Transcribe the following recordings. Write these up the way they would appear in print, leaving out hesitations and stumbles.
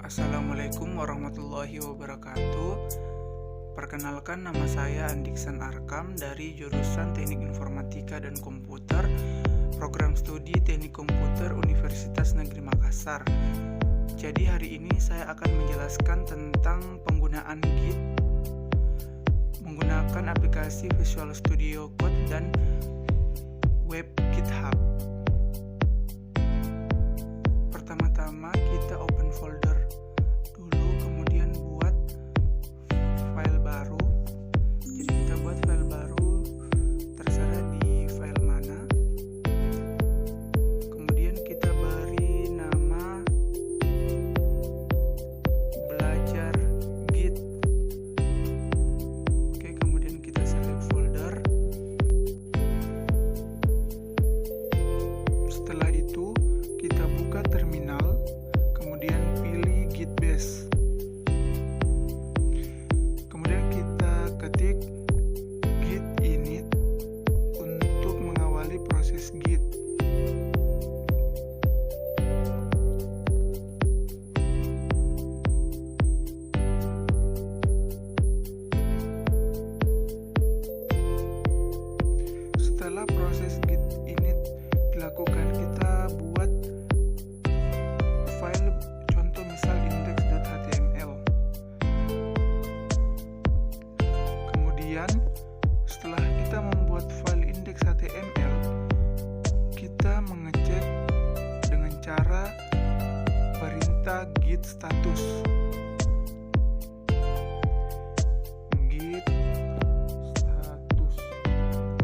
Assalamualaikum warahmatullahi wabarakatuh. Perkenalkan, nama saya Andiksan Arkam dari jurusan Teknik Informatika dan Komputer, Program Studi Teknik Komputer Universitas Negeri Makassar. Jadi hari ini saya akan menjelaskan tentang penggunaan Git menggunakan aplikasi Visual Studio Code dan web GitHub. Pertama-tama kita open folder dulu, kemudian buat file baru. Jadi kita buat file baru, terserah di file mana. Kemudian kita beri nama belajar Git. Oke, kemudian kita select folder. Setelah itu kita buka terminal, kemudian pilih Git Bash. Kemudian kita ketik git init untuk mengawali proses Git. Setelah proses Git init dilakukan, kita buat file contoh misal index.html. Kemudian setelah kita membuat file index.html, kita mengecek dengan cara perintah git status. Git status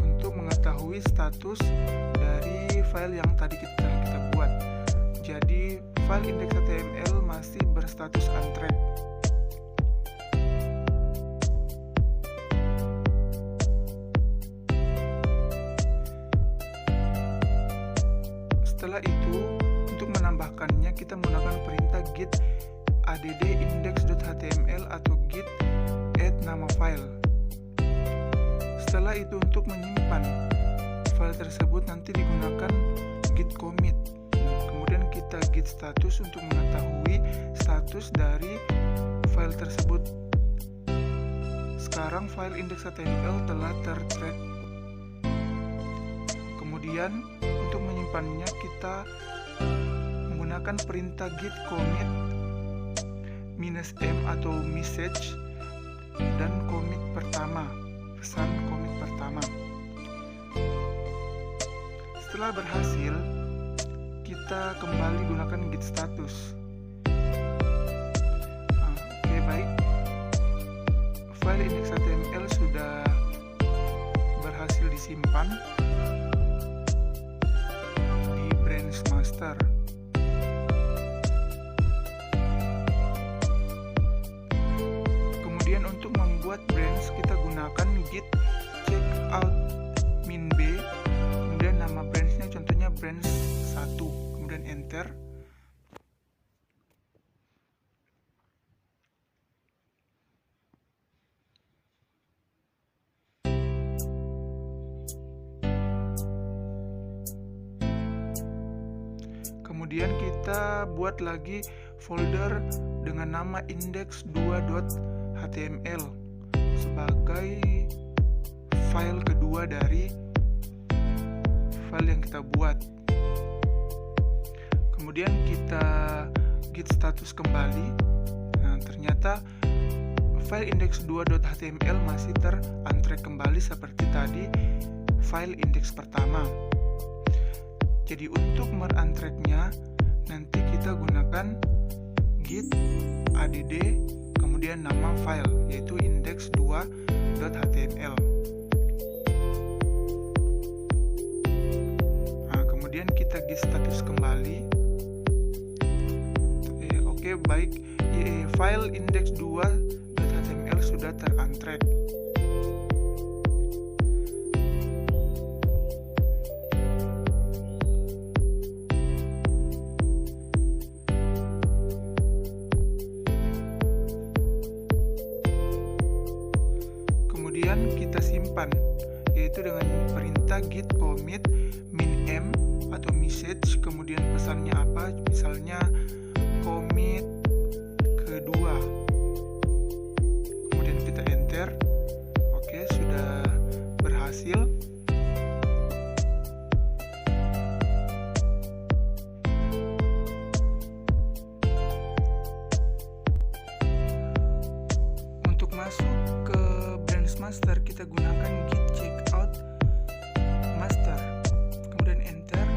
untuk mengetahui status dari file yang tadi kita buat. Jadi file index.html masih berstatus untracked. Setelah itu, untuk menambahkannya kita menggunakan perintah git add index.html atau git add nama file. Setelah itu, untuk menyimpan file tersebut nanti digunakan git commit. Kemudian kita git status untuk mengetahui status dari file tersebut. Sekarang file index.html telah tertrack. Kemudian untuk menyimpannya kita menggunakan perintah git commit -m atau message dan commit pertama, pesan commit pertama. Setelah berhasil, kita kembali gunakan git status. Oke, baik. File index.html sudah berhasil disimpan di branch master. Kemudian untuk membuat branch kita gunakan git checkout -b. Kemudian nama branchnya contohnya branch 1, kemudian enter. Kemudian kita buat lagi folder dengan nama index2.html sebagai file kedua dari file yang kita buat. Kemudian kita git status kembali. Nah, ternyata file index2.html masih ter-untrack kembali seperti tadi file index pertama. Jadi untuk mer-untracknya nanti kita gunakan git add kemudian nama file yaitu index2.html. Kemudian kita git status kembali. Oke, baik. File index2.html sudah ter-untrack. Kemudian kita simpan, yaitu dengan perintah git commit -m atau message, kemudian pesannya apa, misalnya commit kedua. Kemudian kita enter. Oke, sudah berhasil. Untuk masuk ke branch master, kita gunakan git checkout master. Kemudian enter.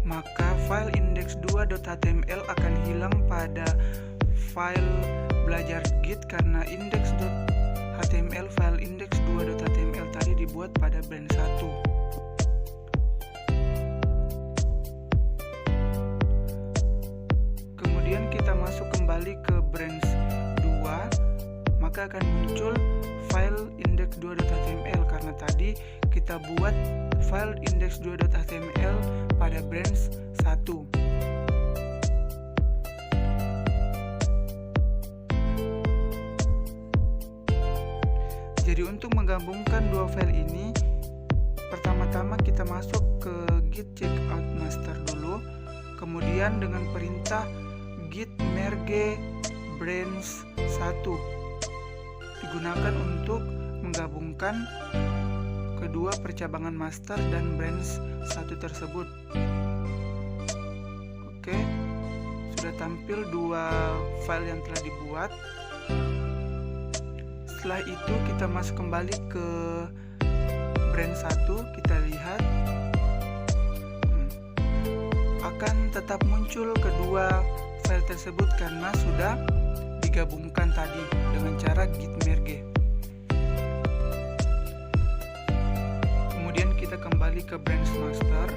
Maka file index2.html akan hilang pada file belajar git karena index.html file index2.html tadi dibuat pada branch 1. Kemudian kita masuk kembali ke branch 2, maka akan muncul file index2.html karena tadi kita buat file index2.html pada branch 1. Jadi untuk menggabungkan dua file ini, pertama-tama kita masuk ke git checkout master dulu, kemudian dengan perintah git merge branch 1 digunakan untuk menggabungkan kedua percabangan master dan branch 1 tersebut. Oke, sudah tampil dua file yang telah dibuat. Setelah itu kita masuk kembali ke branch 1, kita lihat akan tetap muncul kedua file tersebut karena sudah digabungkan tadi dengan cara git merge. Kemudian kita kembali ke branch master.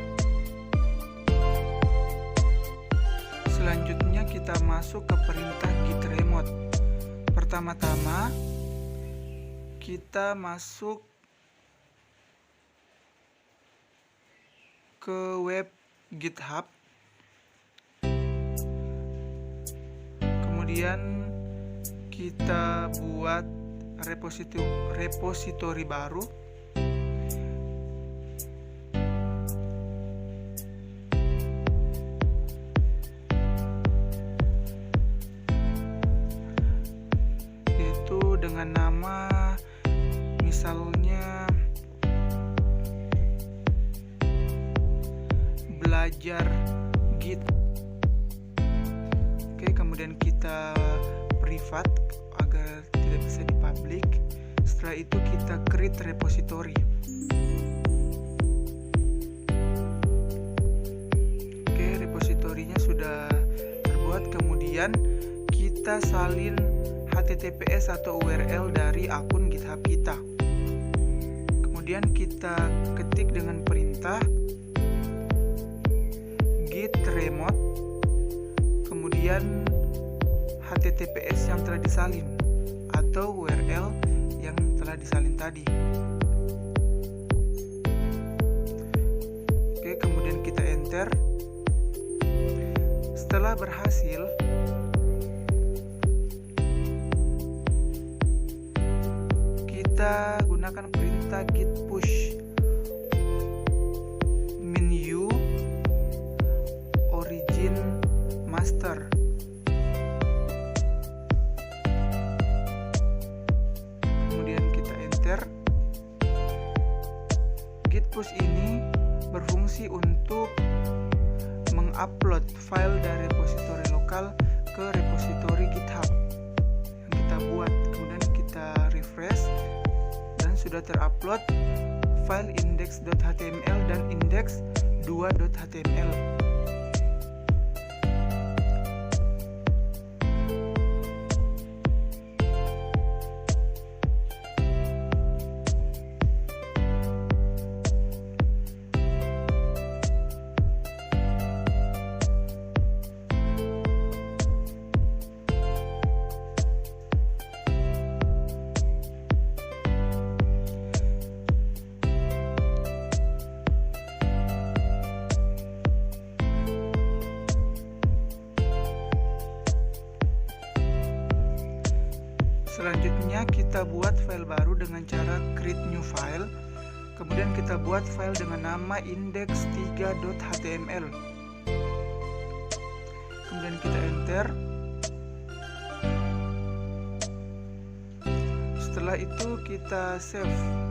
Selanjutnya kita masuk ke perintah git remote. Pertama-tama kita masuk ke web GitHub. Kemudian kita buat repositori baru. Yaitu dengan nama misalnya belajar git. Oke, kemudian kita privat agar tidak bisa dipublik. Setelah itu kita create repository. Oke, repositorinya sudah terbuat. Kemudian kita salin HTTPS atau URL dari akun GitHub kita. Kemudian kita ketik dengan perintah git remote, kemudian HTTPS yang telah disalin atau URL yang telah disalin tadi. Oke, kemudian kita enter. Setelah berhasil, kita gunakan perintah git push menu origin master. Kemudian kita enter. Git push ini berfungsi untuk mengupload file dari repositori lokal ke repositori GitHub yang kita buat. Kemudian kita refresh dan sudah terupload file index.html dan index2.html. Selanjutnya kita buat file baru dengan cara create new file. Kemudian kita buat file dengan nama index3.html. kemudian kita enter. Setelah itu kita save.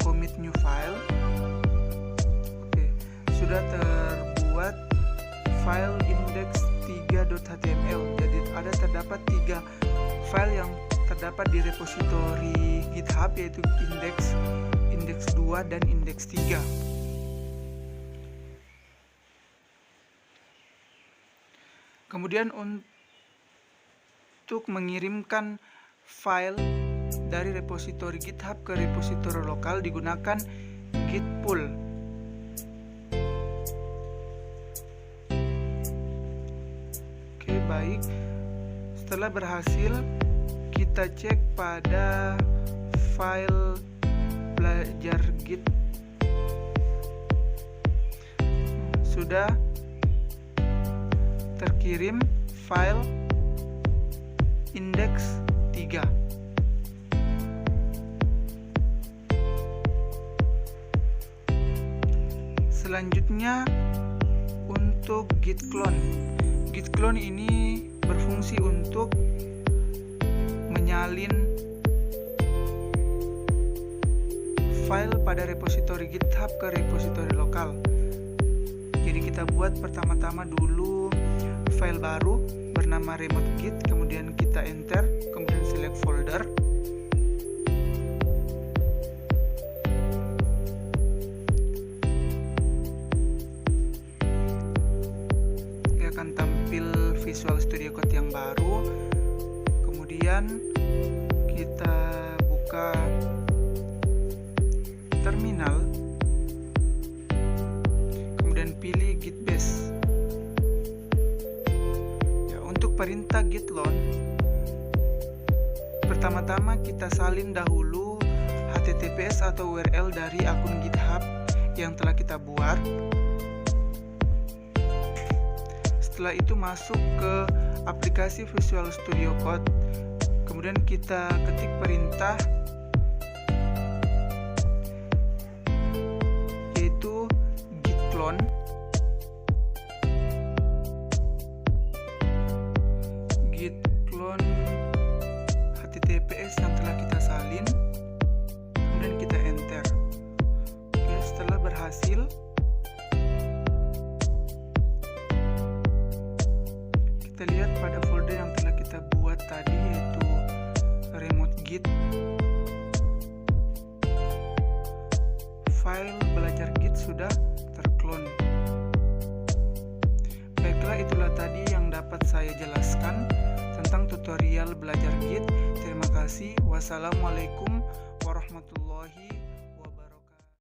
Commit new file. Oke, sudah terbuat file index3.html. Jadi terdapat 3 file yang terdapat di repositori GitHub, yaitu index 2 dan index 3. Kemudian untuk mengirimkan file dari repositori GitHub ke repositori lokal digunakan git pull. Oke, baik. Setelah berhasil, kita cek pada file belajar Git. Sudah terkirim file index 3. Selanjutnya untuk git clone. Git clone ini berfungsi untuk menyalin file pada repositori GitHub ke repositori lokal. Jadi kita buat pertama-tama dulu file baru bernama remote git, kemudian kita enter, kemudian select folder. Akan tampil Visual Studio Code yang baru. Kemudian kita buka terminal, kemudian pilih git base. Ya, untuk perintah git clone, pertama-tama kita salin dahulu HTTPS atau URL dari akun GitHub yang telah kita buat. Setelah itu masuk ke aplikasi Visual Studio Code, kemudian kita ketik perintah yaitu git clone. Git clone HTTPS yang telah kita salin, kemudian kita enter. Oke, setelah berhasil, kita lihat pada folder yang telah kita buat tadi, yaitu remote git. File belajar git sudah terclone. Baiklah, itulah tadi yang dapat saya jelaskan tentang tutorial belajar git. Terima kasih. Wassalamualaikum warahmatullahi wabarakatuh.